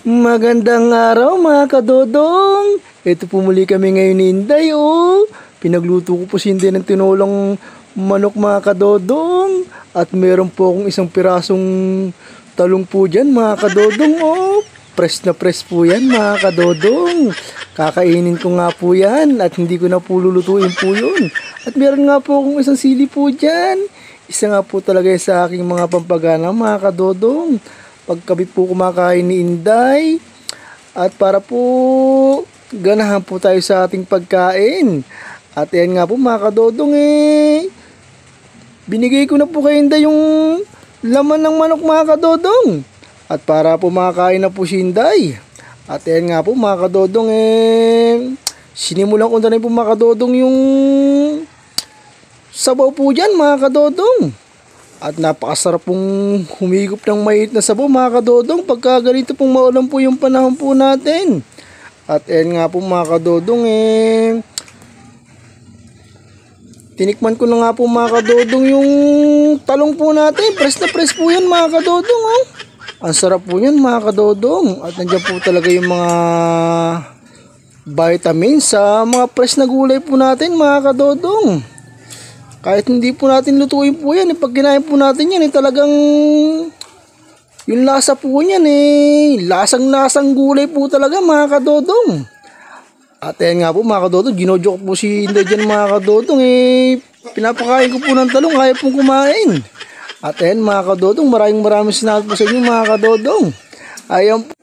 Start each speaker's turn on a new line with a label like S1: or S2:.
S1: Magandang araw mga kadodong. Ito po muli kami ngayon ni Inday oh. Pinagluto ko po si Inday ng tinolang manok mga kadodong. At meron po akong isang pirasong talong po dyan mga kadodong oh. Press na press po yan mga kadodong. Kakainin ko nga po yan at hindi ko na po lulutuin po yun. At meron nga po akong isang sili po dyan. Isa nga po talaga sa aking mga pampagana mga kadodong. Pagkabi po kumakain ni Inday at para po ganahan po tayo sa ating pagkain. At yan nga po mga kadodong binigay ko na po kay Inday yung laman ng manok mga kadodong. At para po makakain na po si Inday. At yan nga po mga kadodong sinimulan ko na rin po mga kadodong yung sabaw po dyan mga kadodong. At napakasarap pong humigop ng mainit na sabaw mga kadodong pagka ganito pong maulan po yung panahon po natin. At yan nga po mga kadodong tinikman ko na nga po mga kadodong yung talong po natin. Press na press po yan mga kadodong oh. Ang sarap po yan mga kadodong. At nandiyan po talaga yung mga vitamins sa mga press na gulay po natin mga kadodong. Kahit hindi po natin lutuin po yan, pag kinain po natin yan, talagang yung lasa po niyan lasang-lasang gulay po talaga mga kadodong. At ayan nga po mga kadodong, ginodyo ko po si Inday dyan mga kadodong pinapakain ko po ng talong, kaya pong kumain. At ayan mga kadodong, maraming salamat po sa inyo mga kadodong. Ayan po.